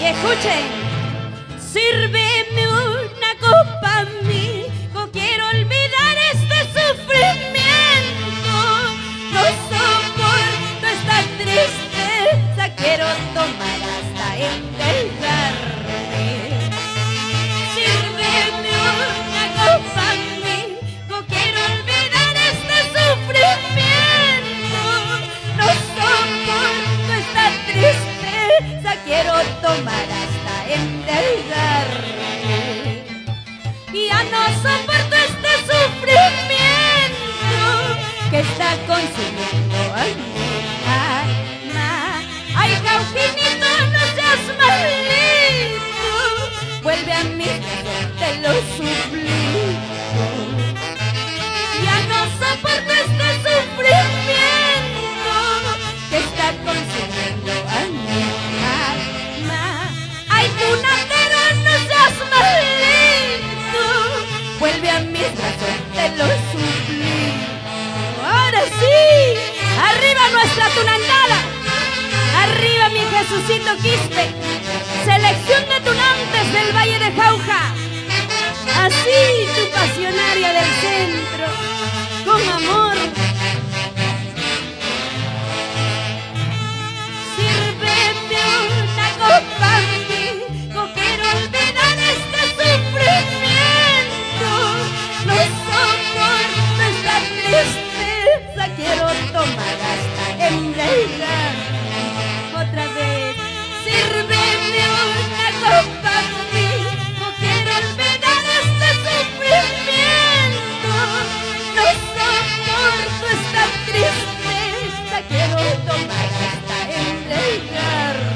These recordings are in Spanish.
escuchen. Sírveme una copa a mí, no quiero olvidar este sufrimiento. No soporto esta tristeza, quiero tomar hasta embriagarme. Sírveme una copa a mí, no quiero olvidar este sufrimiento. No soporto esta tristeza, quiero tomar hasta embriagarme. Ya no soporto este sufrimiento que está consumiendo a mi alma. Ay, Cauquinito, no seas malito, vuelve a mí, te lo suplico. Ya no soporto este sufrimiento que está consumiendo a mi alma. Ay, tunantero, no seas malito, vuelve a mis brazos, te lo suplico. Ahora sí, arriba nuestra tunantada, arriba mi Jesucito Quispe, selección de tunantes del Valle de Jauja. Así tu pasionaria del centro, con amor. Sírveme una copa a mí, no quiero olvidar este sufrimiento. No soporto esta tristeza, quiero tomar hasta embriagarme. Otra vez, sírveme una copa a mí, no quiero olvidar este sufrimiento. No soporto esta tristeza, quiero tomar hasta embriagarme.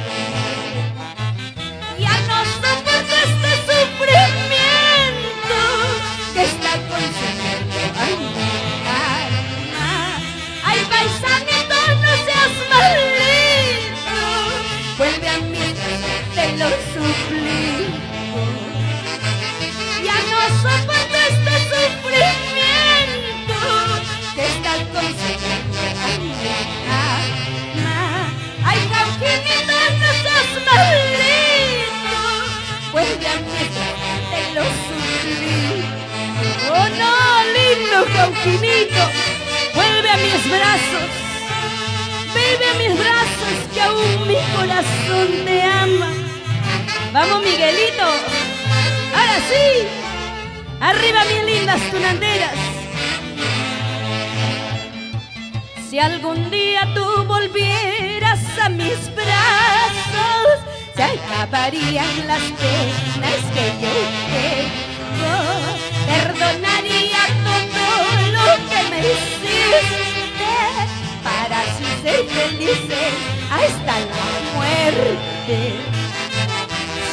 Ya no soporto este sufrimiento que está consumiendo a mi alma. Ay, paisanito, no seas malito, vuelve a mí, te lo suplico. Ya no soporto este sufrimiento que está consumiendo a mi alma. Ay, Cauquinito, no seas malito, vuelve a mí, te lo suplico. Oh no, lindo Cauquinito, vuelve a mis brazos, vuelve a mis brazos, que aún mi corazón te ama. Vamos, Miguelito, ahora sí, arriba mis lindas tunanderas. Si algún día tú volvieras a mis brazos, se acabarían las penas que yo tengo. Perdonaría todo lo que me hiciste para así ser felices hasta la muerte.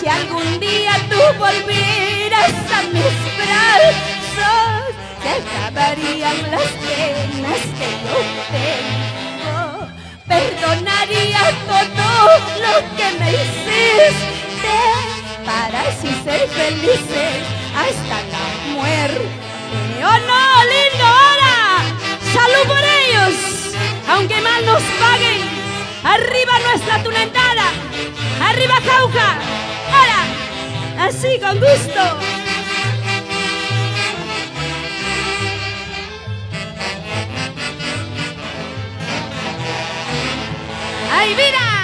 Si algún día tú volvieras a mis brazos, se acabarían las penas que yo tengo. Perdonaría todo lo que me hiciste para así ser felices hasta la muerte. ¡Oh no, lindo! ¡Ahora! ¡Salud por ellos! Aunque mal nos paguen, arriba nuestra tunantada, arriba Jauja. ¡Ahora! Así con gusto. ¡Ay, mira!